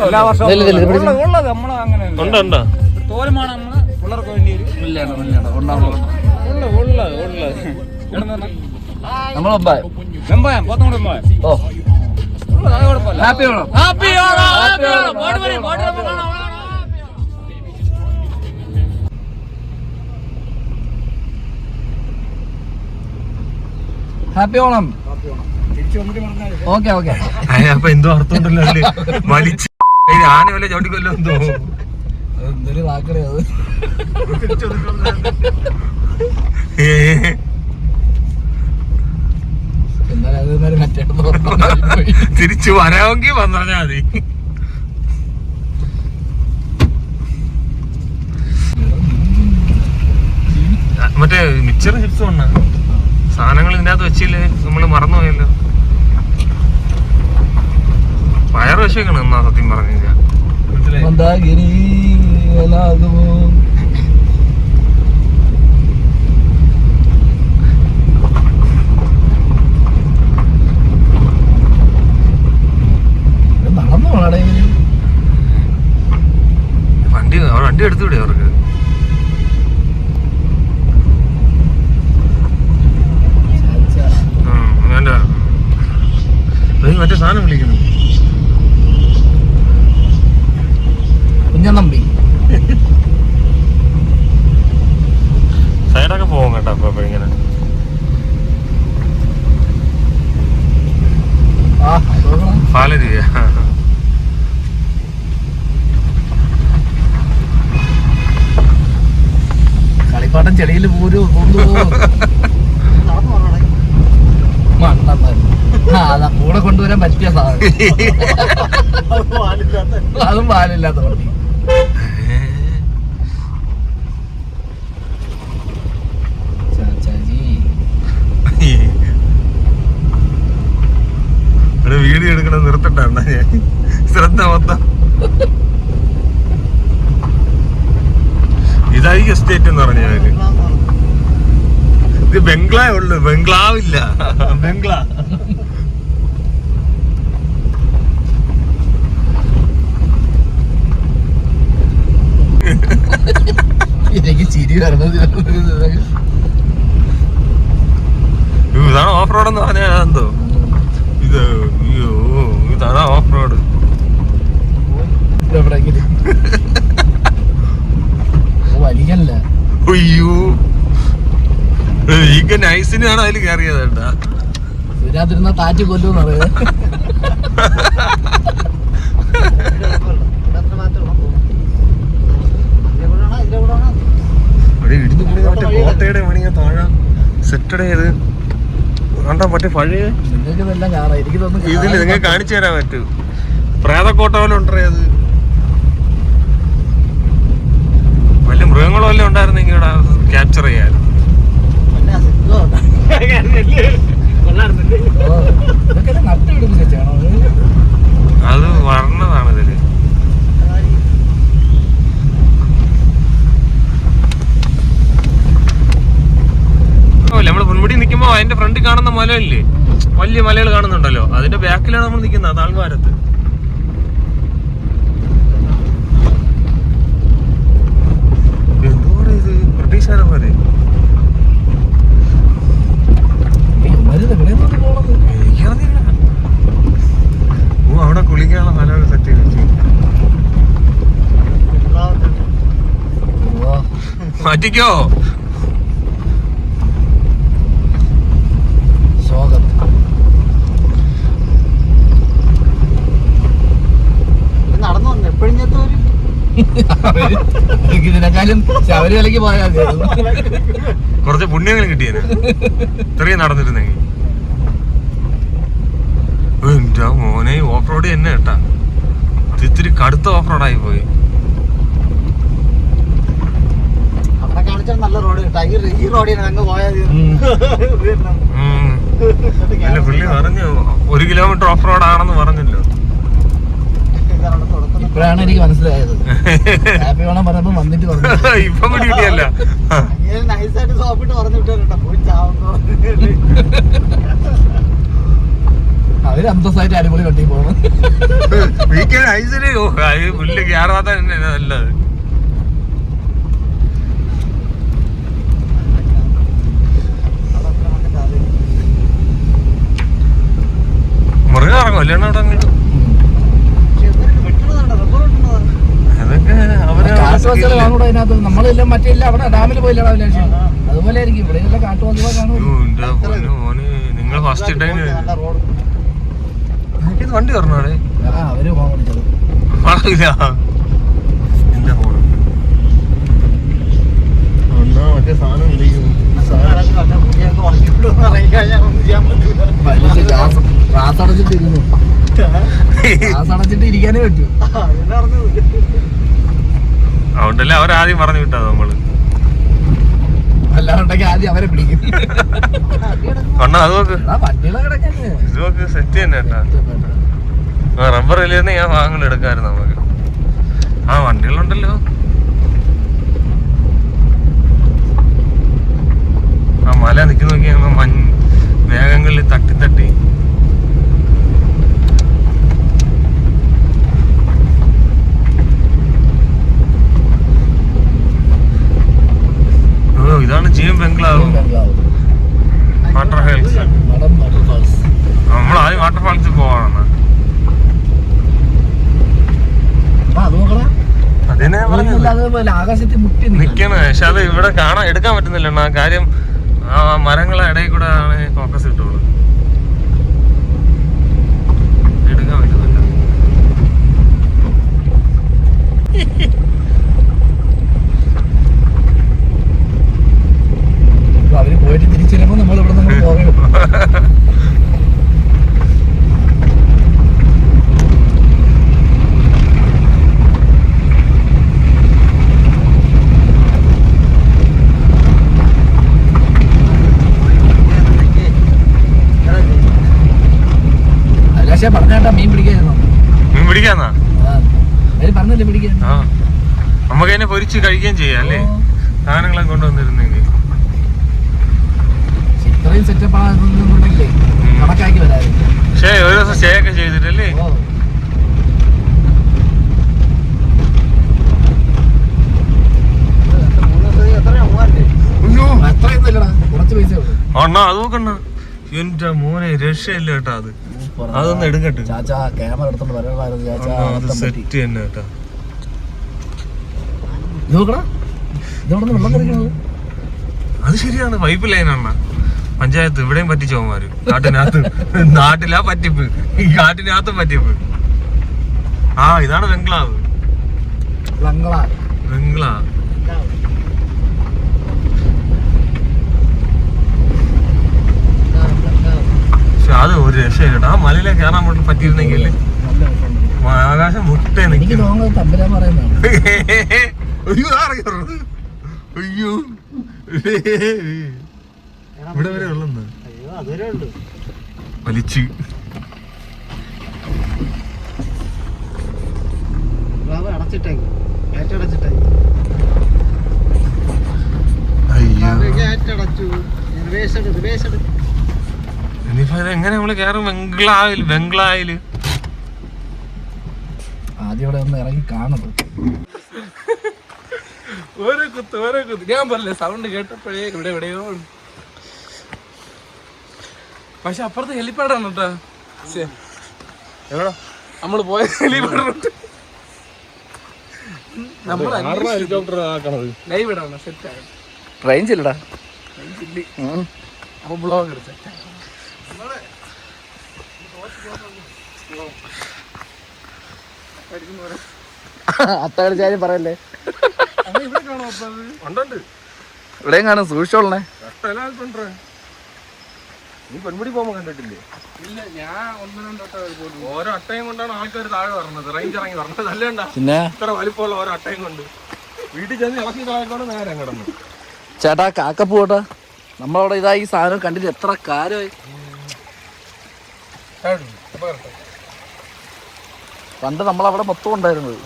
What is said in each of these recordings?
എല്ലാ വർഷവും തോരമാണ് നമ്മള് പിള്ളേർക്ക് വേണ്ടി വെമ്പായം പോത്തങ്ങോട് വെമ്പായം. ഓ happy Onam. Happy Onam. Happy Onam. Okay okay. അപ്പൊ എന്തോ അർത്ഥമുണ്ടല്ലോ അതില് വലിച്ച് ആന വല്ല ചവിട്ടിക്കൊല്ലോ എന്തോ എന്തൊരു വാക്കടേ അത്. തിരിച്ചു വരാമെങ്കിൽ വന്നാ മതി. മറ്റേ മിക്സർ ചിപ്സ് കൊണ്ടാ സാധനങ്ങൾ ഇതിനകത്ത് വെച്ചില്ലേ നമ്മള് മറന്നുപോയല്ലോ. വയറ് വശേക്കണം എന്നാ സത്യം പറഞ്ഞു കഴിഞ്ഞാൽ. വണ്ടി എടുത്തുവിടെ അവർക്ക്. വേണ്ട മറ്റേ സാധനം വിളിക്കുന്നു കുഞ്ഞനമ്പി. സൈഡൊക്കെ പോകും കേട്ടോ. അപ്പൊ ഇങ്ങനെ പാലരിയ കളിപ്പാട്ടം ചെളിയിൽ അതാ കൂടെ കൊണ്ടുവരാൻ പറ്റിയ സാധനം. അതും പാലില്ലാത്ത വണ്ടി. വീഡിയോ എടുക്കണം നിർത്തണ്ട ഞാൻ ശ്രദ്ധ മൊത്തം. ഇതായി എസ്റ്റേറ്റ് എന്ന് പറഞ്ഞാല് ഇത് ബംഗ്ലാവേ ഉള്ളു, ബംഗ്ലാവില്ല. ബംഗ്ലാ എനിക്ക് ചിരി വരുന്നത്. ഇതാണ് ഓഫ് റോഡ് എന്ന് പറഞ്ഞാൽ എന്തോ ഇത്. അയ്യോ ഇതാണ് ഓഫ് റോഡ്. വലിയല്ല. അയ്യോ ഈ നൈസിനാണ് അതിൽ കയറിയത് കേട്ടാ. ഇതിനകത്തിരുന്ന താറ്റി കൊല്ലുമെന്ന് അറിയാം. ഇടിഞ്ഞു പോയി മറ്റേ കോട്ടയുടെ മണിയാ താഴെ സെറ്റഡ് ചെയ്ത് കണ്ടാ. മറ്റേ പഴയ ഇതില് നിങ്ങൾ കാണിച്ചു തരാൻ പറ്റൂ. പ്രേതക്കോട്ട പോലെ ഉണ്ടേ അത്. വലിയ മൃഗങ്ങളോ വല്ലതും ഉണ്ടായിരുന്നെങ്കിൽ ഇവിടെ ക്യാപ്ചർ ചെയ്യാറ്. അത് വർണ്ണതാണ് ഇതില്. നമ്മള് മുൻപിടി നിൽക്കുമ്പോ അതിന്റെ ഫ്രണ്ടിൽ കാണുന്ന മലയില്ലേ, വലിയ മലകൾ കാണുന്നുണ്ടല്ലോ, അതിന്റെ ബാക്കിലാണ് നമ്മൾ നിൽക്കുന്നത്. താഴ്വാരത്ത് എന്തോടെ ഇത് ബ്രിട്ടീഷുകാരന്മാര്. ഓ അവിടെ കുളിക്കാനുള്ള മലകൾ സെറ്റ് ചെയ്ത് മാറ്റിക്കോ. ഇതിനെക്കാളും ശബരിമലയ്ക്ക് പോയാൽ കുറച്ച് പുണ്യങ്ങൾ കിട്ടിയേനെ ഇത്രയും നടന്നിരുന്നെങ്കിൽ. എന്റെ മോനെ ഓഫ് റോഡ് തന്നെ കേട്ടാ. ഇത്തിരി കടുത്ത ഓഫ് റോഡായി പോയി. നല്ല റോഡ് ഈ റോഡിൽ അങ്ങ് പോയാൽ പുള്ളി പറഞ്ഞു 1 കിലോമീറ്റർ ഓഫ് റോഡ് ആണെന്ന് പറഞ്ഞല്ലോ. ഇപ്പോഴാണ് എനിക്ക് മനസ്സിലായത്. ഹാപ്പി ഓണം പറഞ്ഞപ്പോ വന്നിട്ട് പറഞ്ഞു ഇപ്പം പിടി കിട്ടിയല്ല. അവര് അന്തസ്സായിട്ട് അടിപൊളി വണ്ടി പോകണം. പുല്ല് കയറാത്ത നല്ലത്. മൃഗം ഇറങ്ങും അല്ലേ അവിടെ അങ്ങോട്ട്? അതൊക്കെ അതിനകത്ത് നമ്മളെല്ലാം മറ്റേ അവിടെ ഡാമിൽ പോയില്ല അതുപോലെ ആയിരിക്കും ഇവിടെ കാട്ടുവന്നി കാണും. നിങ്ങൾ ഫസ്റ്റ് ടൈം വണ്ടി പറഞ്ഞോടെ അവര് ഫോൺ വിളിച്ചത് എന്റെ ഫോണ് മറ്റേ സാധനം അടച്ചിട്ടിരുന്നു. അടച്ചിട്ട് ഇരിക്കാനേ പറ്റൂ. അതുകൊണ്ടല്ലേ അവരാദ്യം പറഞ്ഞു വിട്ടാ നമ്മള്. അല്ലാണ്ടെങ്കിൽ ആദ്യം അവരെ പിടിക്കും. അത് നോക്ക്, ഇത് നോക്ക്, സെറ്റ് തന്നെ കേട്ടാ. റബ്ബർ ഇല്ലായിരുന്നു ഞാൻ വാങ്ങൽ എടുക്കായിരുന്നു നമുക്ക്. ആ വണ്ടികളുണ്ടല്ലോ. ആ മല നിൽക്കുന്ന നോക്കിയാൽ മേഘങ്ങളിൽ തട്ടി തട്ടി. ഇതാണ് ജിഎം ബംഗ്ലാവ് വാട്ടർ ഫാൾസ്. നമ്മൾ ആദ്യം വാട്ടർ ഫാൾസിൽ പോവാണ്. അതിനെ നിക്കണ പക്ഷെ അത് ഇവിടെ കാണാൻ എടുക്കാൻ പറ്റുന്നില്ല. ആ കാര്യം ആ മരങ്ങളെ ഇടയിൽ കൂടെ ആണ് ഫോക്കസ് കിട്ടുള്ളൂ. എടുക്കാൻ പറ്റുന്നില്ല. അവര് പോയിട്ട് തിരിച്ചു വരുമ്പോ നമ്മൾ ഇവിടെ നിന്ന് പോകണം. പറഞ്ഞാ മീൻ പിടിക്കാന്നോ? മീൻ പിടിക്കാന്നാ പറഞ്ഞല്ലേ പിടിക്കാൻ. നമുക്ക് അതിനെ പൊരിച്ച് കഴിക്കുകയും ചെയ്യാം അല്ലേ? സാധനങ്ങളെ കൊണ്ടുവന്നിരുന്നെങ്കിൽ ഇത്രയും സെറ്റപ്പ് ആണെന്നുണ്ടെങ്കിലേ കണക്കാക്കി വരാമായിരുന്നു. പക്ഷേ ഒരു ദിവസം സ്റ്റേ ഒക്കെ ചെയ്തിട്ടല്ലേ? കുറച്ച് പൈസ അണ്ണാ അത് നോക്കണ്ണ. എന്റെ മോനെ രക്ഷയില്ല കേട്ടാ. അത് അതൊന്ന് എടുക്കട്ടെ. ചാച്ചാ ക്യാമറ എടുത്തോണ്ട് വരണമായിരുന്നു. സെറ്റ് തന്നെ കേട്ടാ. അത് ശരിയാണ്, പൈപ്പ് ലൈനാണ് പഞ്ചായത്ത്. ഇവിടെയും പറ്റിച്ചോമാര് കാട്ടിനകത്ത്. നാട്ടിലാ പറ്റിപ്പ്, ഈ കാട്ടിനകത്തും പറ്റിപ്പ്. ആ ഇതാണ് ബംഗ്ലാവ്. ബംഗ്ലാവ് പക്ഷെ അത് ഒരു രക്ഷ കേട്ടോ. ആ മലയിലേക്ക് കയറാൻ വേണ്ടി പറ്റിയിരുന്നെങ്കിൽ ആകാശം മുട്ടേ നിൽക്കും. അയ്യോ ഇവിടെ വരെ ഉള്ളന്ന് വലിച്ച് ഇനിയിപ്പോ എങ്ങനെ നമ്മള് കയറും? ബംഗ്ലാവില് ആദ്യം ഇവിടെ ഒന്ന് ഇറങ്ങി കാണുന്നു. ഓരോ കുത്ത് ഞാൻ പറഞ്ഞില്ലേ, സൗണ്ട് കേട്ടപ്പോഴേ ഇവിടെ എവിടെയോ. പക്ഷെ അപ്പുറത്ത് ഹെലിപ്പാഡാണ് കേട്ടോ. നമ്മള് പോയ ഹെലിപ്പാഡ് ഹെലികോപ്റ്റർ ആക്കണത് ലൈവ് ഇടാണ്. സെറ്റാണ്. റേഞ്ച് ഇല്ലടാ. അപ്പൊ ബ്ലോഗ് എടുത്ത അത്തടിച്ചാലും പറയല്ലേ. ഉണ്ട് ഇവിടെയും കാണും. സൂക്ഷിച്ചോളണേ. നീ പെൺമുടി പോകുമ്പോ കണ്ടിട്ടില്ലേ? ഇല്ല, ഞാൻ ഒന്ന് രണ്ടോട്ടം പോലും. ഓരോ അട്ടയും കൊണ്ടാണ് ആൾക്കാർ താഴെ പറഞ്ഞത്, റേഞ്ച് ഇറങ്ങി പറഞ്ഞത്. അല്ലേണ്ട പിന്നെ ഇത്ര വലിപ്പമുള്ള ഓരോ അട്ടയും കൊണ്ട് വീട്ടിൽ ചെന്ന് ഇറക്കി താഴെക്കൊണ്ട് നേരെ കിടന്നു. ചേട്ടാ കാക്കപ്പൂട്ടാ, നമ്മളവിടെ ഇതാ ഈ സാധനം കണ്ടിട്ട് എത്ര കാലമായി. പണ്ട് നമ്മളവിടെ മൊത്തം ഉണ്ടായിരുന്നത്.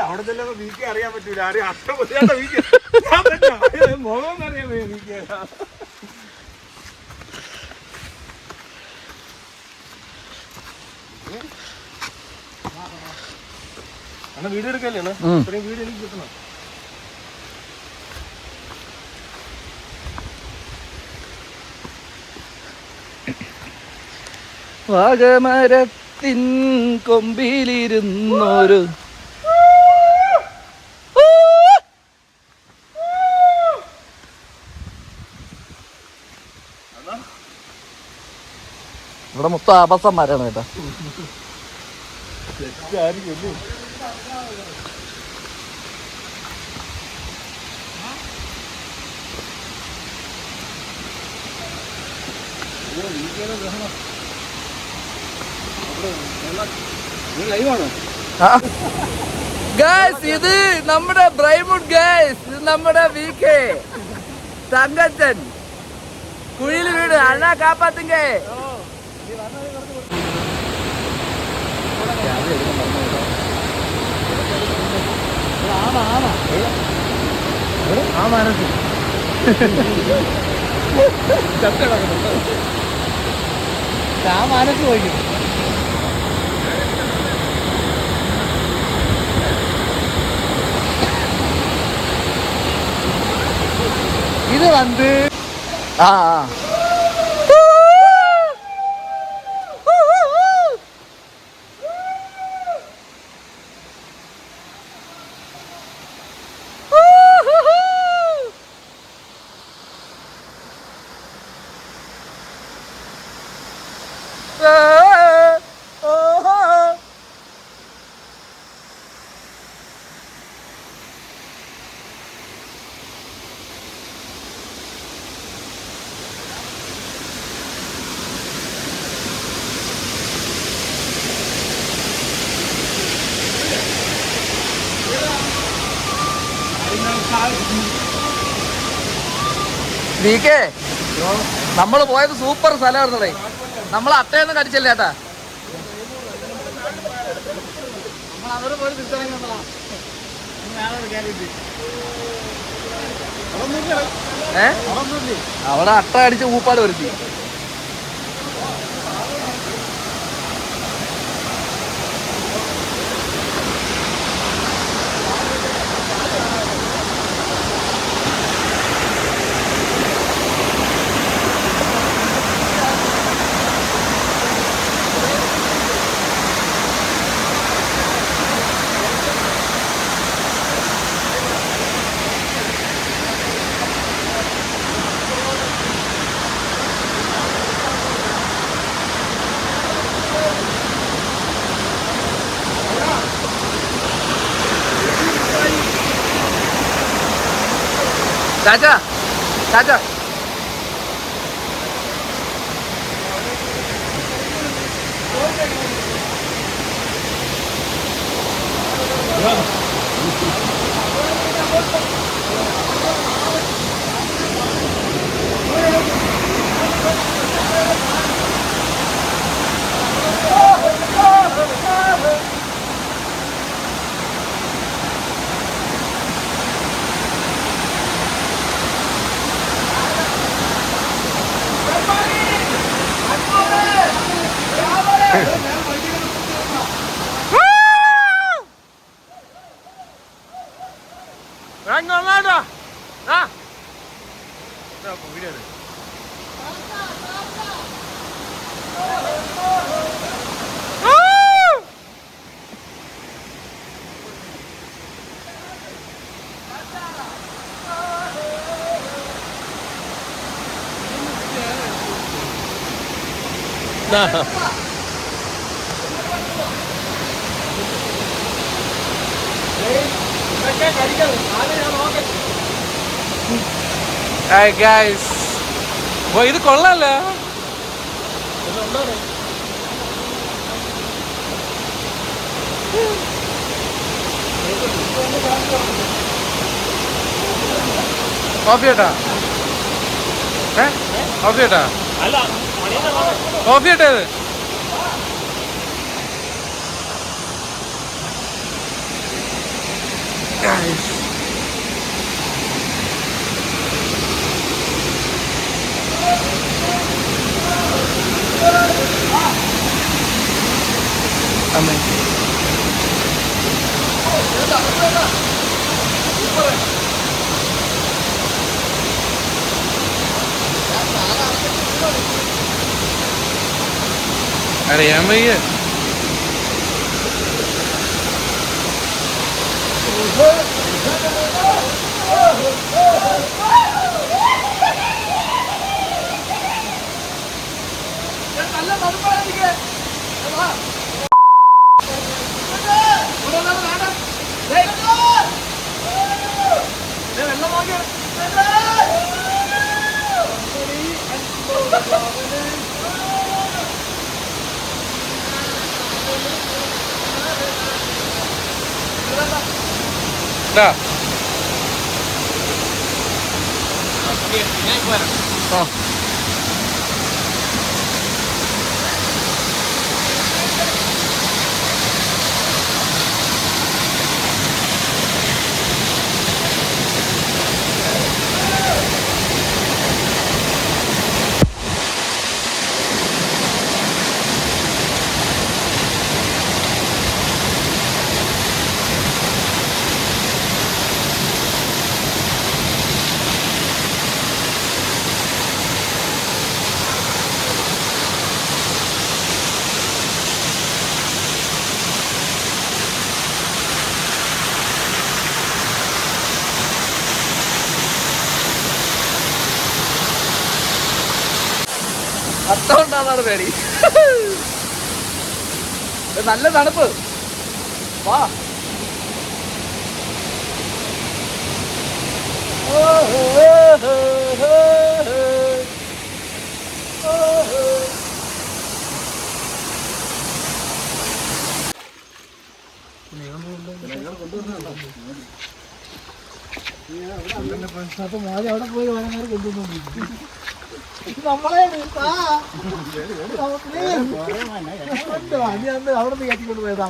അവിടെ ചെല്ലുമ്പോ വീക്കി അറിയാൻ പറ്റൂല. ആരെയും അത്ര വീക്കി മുഖം അറിയാൻ വീക്കി. അണ്ണ വീഡിയോ എടുക്കല്ലേ? ഇത്രയും വീഡിയോ എനിക്ക് കിട്ടണം. വാഗമരത്തിൻ കൊമ്പിലിരുന്നൊരു ഇവിടെ മൊത്തം ആഭാസന്മാരാണ് കേട്ടാ. ഗൈസ്, ഇത് നമ്മുടെ ബ്രൈമുഡ് ഗൈസ്, ഇത് നമ്മുടെ VK തങ്കച്ചൻ കുഴിയിൽ വീട്. അണ്ണാ കാപ്പാത്തുങ്ക. ആ മനസ്സിൽ പോയി. ഇത് വന്ന് ആ VK, നമ്മള് പോയത് സൂപ്പർ സ്ഥലമായിരുന്നേ. നമ്മൾ അട്ടയൊന്നും കടിച്ചല്ലേ ചേട്ടാ. അവിടെ അട്ട അടിച്ച് ഊപ്പാട് വരുത്തി. ചാച്ചാ ചാച്ചാ Hi guys, ഓ ഇത് കൊള്ളാല്ല. കോഫി ഏട്ടാ, കോഫി ഏട്ടാ, കോഫി ഏട്ടാ. അറിയാൻ വയ്യ. അത്തോണ്ടാണ് പേടി. നല്ല തണുപ്പ്. വാ. അപ്പൊ മാറി അവിടെ പോയി വരാൻ കൊണ്ടുവന്നു. നമ്മളെ അവിടെ നിന്ന് കയറ്റിക്കൊണ്ട് പോയതാ.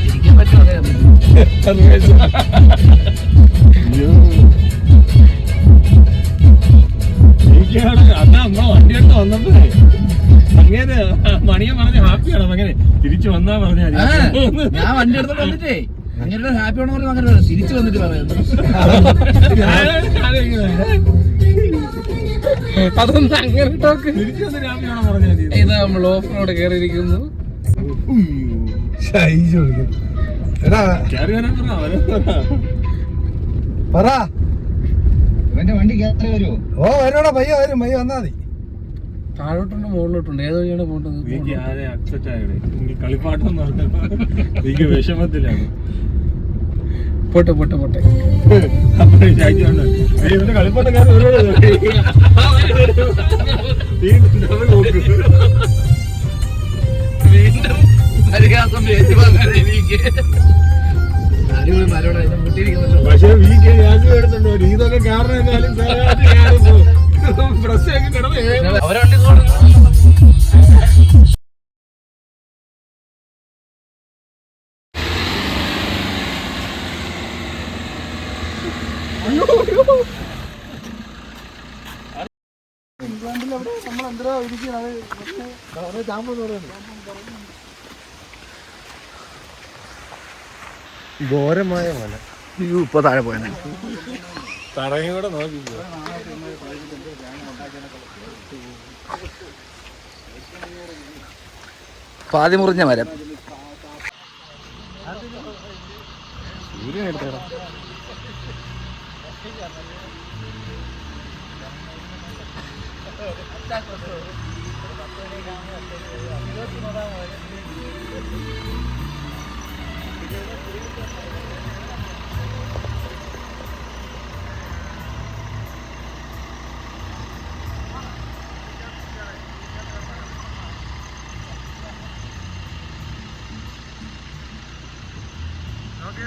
തിരിക്കാൻ പറ്റുമോ? അതാ അമ്മ വണ്ടി എടുത്ത് വന്നപ്പോഴേ അങ്ങനെ മണിയെ പറഞ്ഞ ഹാപ്പിയാണ് അങ്ങനെ തിരിച്ചു വന്നാ പറഞ്ഞാ ഞാൻ വണ്ടി എടുത്തോണ്ട് വന്നിട്ടേ അങ്ങനെ ഹാപ്പി ആണെന്ന് പറഞ്ഞു. അങ്ങനെ തിരിച്ചു വന്നിട്ട് പറയുന്നു. അതൊന്നും അങ്ങനെ ടോക്ക്. തിരിച്ചു വന്ന് ഹാപ്പിയാണോ പറഞ്ഞാൽ ഇത് നമ്മൾ ഓഫ് റോഡ് കയറിയിരിക്കുന്നു. വണ്ടി കയറി വരുമോ? ഓ വരോടാ പയ്യ വരും, പയ്യ വന്നാ മതി. താഴോട്ടുണ്ട് മുകളിലോട്ടുണ്ട്, ഏത് വഴിയാണ് പോകേണ്ടത്? കളിപ്പാട്ടം എനിക്ക് വിഷമത്തിലാണ്. പോട്ടെ പോട്ടെ പോട്ടെ. കളിപ്പാട്ടക്കാരൻ വീണ്ടും പരിഹാസം പേര് പറഞ്ഞത് എനിക്ക്. അടിപൊളി മരോടെ മുട്ടിയിരിക്കുന്നല്ലോ. പക്ഷെ എടുത്തുണ്ടോ ഇതൊക്കെ കാരണം പ്രശ്നമൊക്കെ കിടന്ന് അവരെ ഇംഗ്ലണ്ടിലവിടെ നമ്മൾ എന്തിനാ ഇരിക്കുന്നത്? ഘോരമായ മല. ഇപ്പൊ താഴെ പോയ തടയും കൂടെ നോക്കി പാതി മുറിഞ്ഞ മരം. ഓക്കെ